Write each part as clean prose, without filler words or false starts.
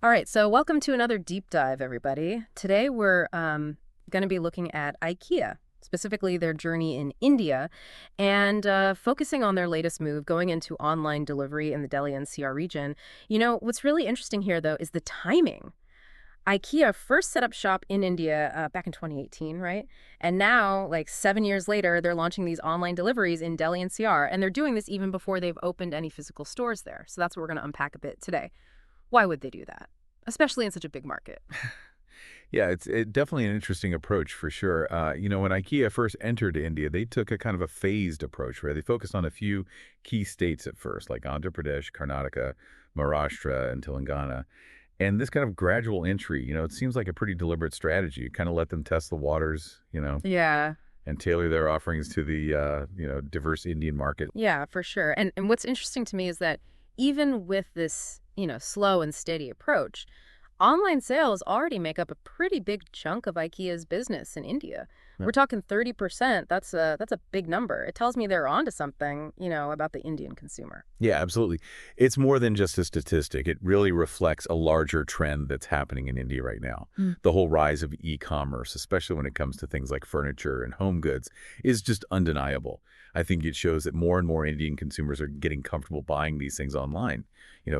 All right, so welcome to another deep dive, everybody. Today we're going to be looking at IKEA, specifically their journey in India, and focusing on their latest move, going into online delivery in the Delhi-NCR region. What's really interesting here, though, is the timing. IKEA first set up shop in India back in 2018, right? And now, like 7 years later, they're launching these online deliveries in Delhi-NCR, and they're doing this even before they've opened any physical stores there. So that's what we're going to unpack a bit today. Why would they do that? Especially in such a big market. Yeah, it's definitely an interesting approach for sure. When IKEA first entered India, they took a kind of a phased approach where they focused on a few key states at first, like Andhra Pradesh, Karnataka, Maharashtra, and Telangana. And this kind of gradual entry, it seems like a pretty deliberate strategy. Kind of let them test the waters, Yeah, and tailor their offerings to the, diverse Indian market. yeah, for sure. And what's interesting to me is that even with this, slow and steady approach, online sales already make up a pretty big chunk of IKEA's business in India. We're talking 30%. That's a big number. It tells me they're onto something, about the Indian consumer. Yeah, absolutely. It's more than just a statistic. It really reflects a larger trend that's happening in India right now. Mm. The whole rise of e-commerce, especially when it comes to things like furniture and home goods, is just undeniable. I think it shows that more and more Indian consumers are getting comfortable buying these things online.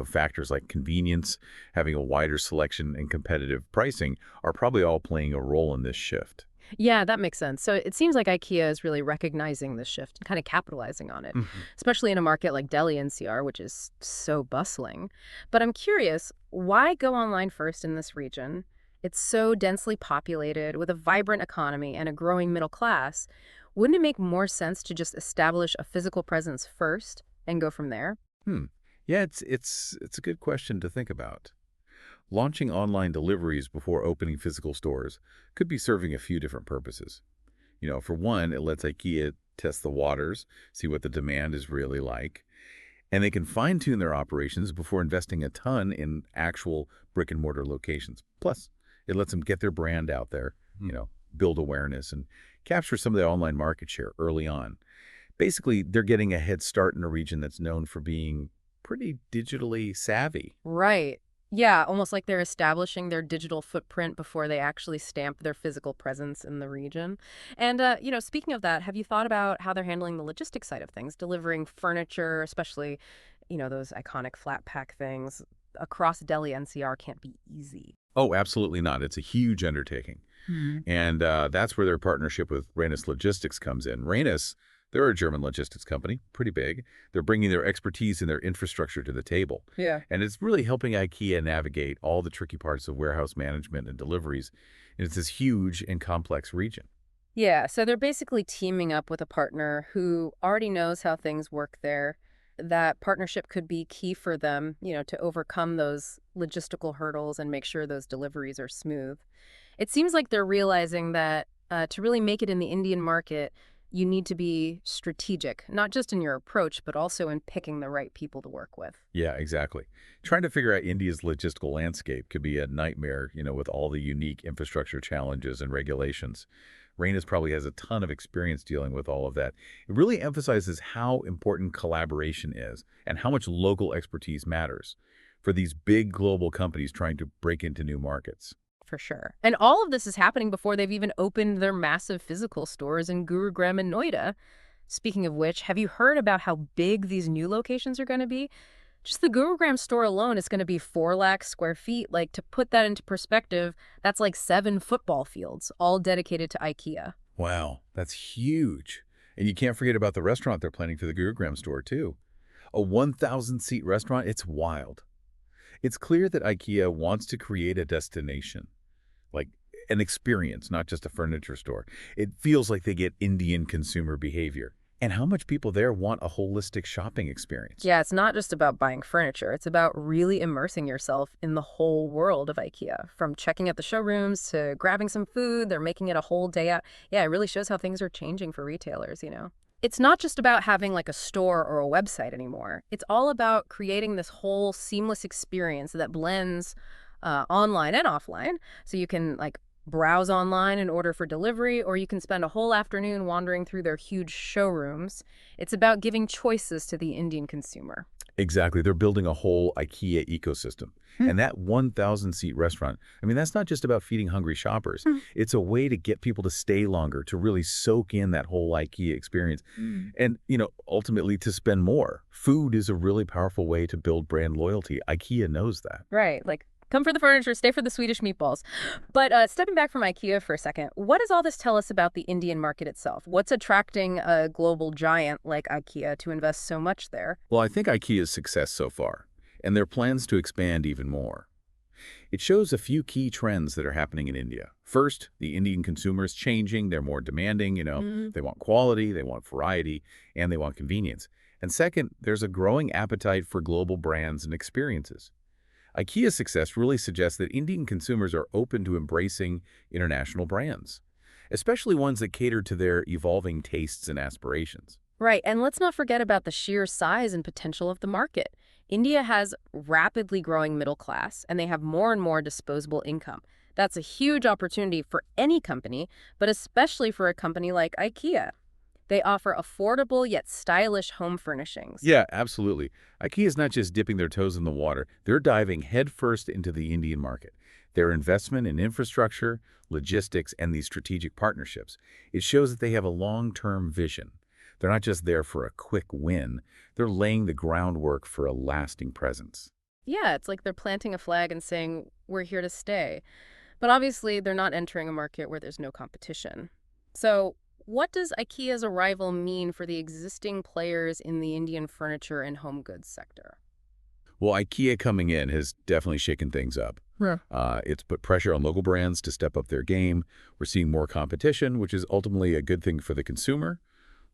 Factors like convenience, having a wider selection, and competitive pricing are probably all playing a role in this shift. Yeah, that makes sense. So it seems like IKEA is really recognizing this shift and kind of capitalizing on it, Mhm. especially in a market like Delhi NCR, which is so bustling. But I'm curious, why go online first in this region? It's so densely populated with a vibrant economy and a growing middle class. Wouldn't it make more sense to just establish a physical presence first and go from there? Hmm. Yeah, it's a good question to think about. Launching online deliveries before opening physical stores could be serving a few different purposes. For one, it lets IKEA test the waters, see what the demand is really like, and they can fine-tune their operations before investing a ton in actual brick-and-mortar locations. Plus, it lets them get their brand out there, build awareness, and capture some of the online market share early on. Basically, they're getting a head start in a region that's known for being pretty digitally savvy. Right. Yeah, almost like they're establishing their digital footprint before they actually stamp their physical presence in the region. And, speaking of that, have you thought about how they're handling the logistics side of things, delivering furniture, especially, those iconic flat pack things across Delhi NCR can't be easy. Oh, absolutely not. It's a huge undertaking. And that's where their partnership with Rhenus Logistics comes in. Rhenus, they're a German logistics company, pretty big. They're bringing their expertise and their infrastructure to the table. Yeah. And it's really helping IKEA navigate all the tricky parts of warehouse management and deliveries. And it's this huge and complex region. Yeah, so they're basically teaming up with a partner who already knows how things work there. That partnership could be key for them, to overcome those logistical hurdles and make sure those deliveries are smooth. It seems like they're realizing that to really make it in the Indian market, you need to be strategic, not just in your approach, but also in picking the right people to work with. Yeah, exactly. Trying to figure out India's logistical landscape could be a nightmare, with all the unique infrastructure challenges and regulations. Reynes probably has a ton of experience dealing with all of that. It really emphasizes how important collaboration is and how much local expertise matters for these big global companies trying to break into new markets. For sure. And all of this is happening before they've even opened their massive physical stores in Gurugram and Noida. Speaking of which, have you heard about how big these new locations are going to be? Just the Gurugram store alone is going to be 4 lakh square feet. Like, to put that into perspective, that's like 7 football fields, all dedicated to IKEA. Wow, that's huge. And you can't forget about the restaurant they're planning for the Gurugram store, too. A 1,000-seat restaurant, it's wild. It's clear that IKEA wants to create a destination, like an experience, not just a furniture store. It feels like they get Indian consumer behavior and how much people there want a holistic shopping experience. Yeah, it's not just about buying furniture. It's about really immersing yourself in the whole world of IKEA. From checking out the showrooms to grabbing some food, they're making it a whole day out. Yeah, it really shows how things are changing for retailers. It's not just about having like a store or a website anymore. It's all about creating this whole seamless experience that blends online and offline. So you can like browse online and order for delivery, or you can spend a whole afternoon wandering through their huge showrooms. It's about giving choices to the Indian consumer. Exactly. They're building a whole IKEA ecosystem. Hmm. And that 1,000-seat restaurant, I mean, that's not just about feeding hungry shoppers. Hmm. It's a way to get people to stay longer, to really soak in that whole IKEA experience. Mm. And, ultimately to spend more. Food is a really powerful way to build brand loyalty. IKEA knows that. Right, like come for the furniture, stay for the Swedish meatballs. But stepping back from IKEA for a second, what does all this tell us about the Indian market itself? What's attracting a global giant like IKEA to invest so much there? Well, I think IKEA's success so far, and their plans to expand even more. It shows a few key trends that are happening in India. First, the Indian consumer is changing. They're more demanding, Mm. They want quality, they want variety, and they want convenience. And second, there's a growing appetite for global brands and experiences. IKEA's success really suggests that Indian consumers are open to embracing international brands, especially ones that cater to their evolving tastes and aspirations. Right, and let's not forget about the sheer size and potential of the market. India has rapidly growing middle class, and they have more and more disposable income. That's a huge opportunity for any company, but especially for a company like IKEA. They offer affordable yet stylish home furnishings. Yeah, absolutely. IKEA is not just dipping their toes in the water. They're diving headfirst into the Indian market. Their investment in infrastructure, logistics, and these strategic partnerships, it shows that they have a long-term vision. They're not just there for a quick win. They're laying the groundwork for a lasting presence. Yeah, it's like they're planting a flag and saying, we're here to stay. But obviously, they're not entering a market where there's no competition. So, what does IKEA's arrival mean for the existing players in the Indian furniture and home goods sector? Well, IKEA coming in has definitely shaken things up. Yeah. It's put pressure on local brands to step up their game. We're seeing more competition, which is ultimately a good thing for the consumer.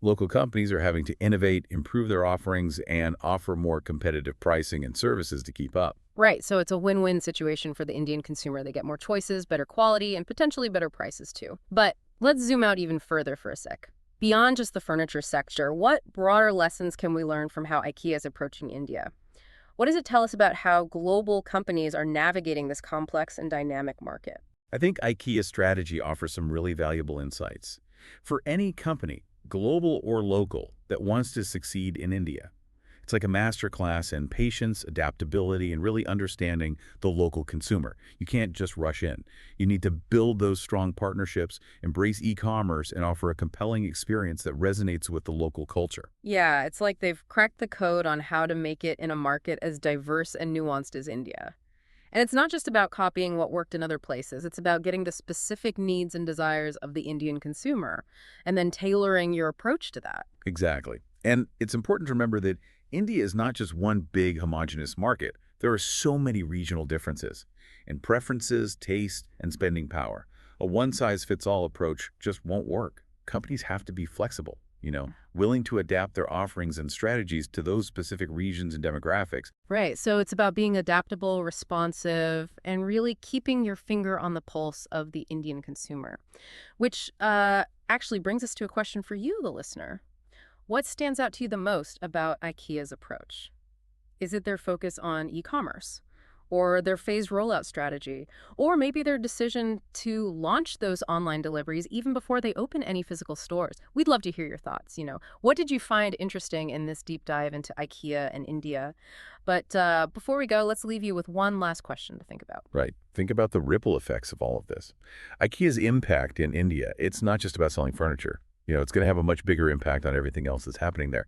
Local companies are having to innovate, improve their offerings, and offer more competitive pricing and services to keep up. Right, so it's a win-win situation for the Indian consumer. They get more choices, better quality, and potentially better prices too. But let's zoom out even further for a sec. Beyond just the furniture sector, what broader lessons can we learn from how IKEA is approaching India? What does it tell us about how global companies are navigating this complex and dynamic market? I think IKEA's strategy offers some really valuable insights. For any company, global or local, that wants to succeed in India, it's like a masterclass in patience, adaptability, and really understanding the local consumer. You can't just rush in. You need to build those strong partnerships, embrace e-commerce, and offer a compelling experience that resonates with the local culture. Yeah, it's like they've cracked the code on how to make it in a market as diverse and nuanced as India. And it's not just about copying what worked in other places. It's about getting the specific needs and desires of the Indian consumer and then tailoring your approach to that. Exactly. And it's important to remember that India is not just one big homogeneous market. There are so many regional differences in preferences, taste, and spending power. A one-size-fits-all approach just won't work. Companies have to be flexible, willing to adapt their offerings and strategies to those specific regions and demographics. Right. So it's about being adaptable, responsive, and really keeping your finger on the pulse of the Indian consumer. Which actually brings us to a question for you, the listener. What stands out to you the most about IKEA's approach? Is it their focus on e-commerce? Or their phased rollout strategy? Or maybe their decision to launch those online deliveries even before they open any physical stores? We'd love to hear your thoughts. What did you find interesting in this deep dive into IKEA and India? But before we go, let's leave you with one last question to think about. Right. Think about the ripple effects of all of this. IKEA's impact in India, it's not just about selling furniture. It's going to have a much bigger impact on everything else that's happening there.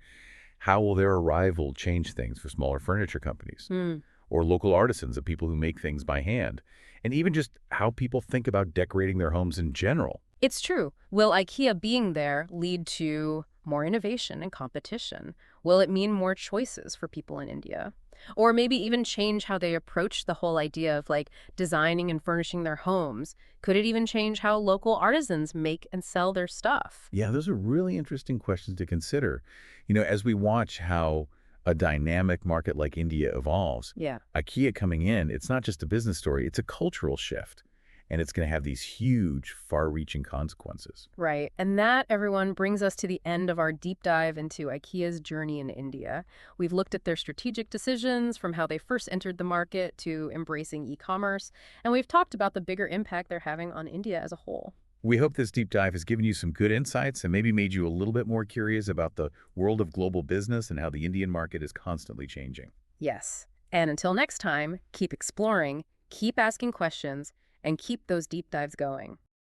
How will their arrival change things for smaller furniture companies Hmm. or local artisans, the people who make things by hand, and even just how people think about decorating their homes in general? It's true. Will IKEA being there lead to more innovation and competition? Will it mean more choices for people in India? Or maybe even change how they approach the whole idea of like designing and furnishing their homes? Could it even change how local artisans make and sell their stuff? Yeah, those are really interesting questions to consider. As we watch how a dynamic market like India evolves, Yeah. IKEA coming in, it's not just a business story, it's a cultural shift. and it's going to have these huge, far-reaching consequences. Right. And that, everyone, brings us to the end of our deep dive into IKEA's journey in India. We've looked at their strategic decisions from how they first entered the market to embracing e-commerce, and we've talked about the bigger impact they're having on India as a whole. We hope this deep dive has given you some good insights and maybe made you a little bit more curious about the world of global business and how the Indian market is constantly changing. Yes. And until next time, keep exploring, keep asking questions, and keep those deep dives going.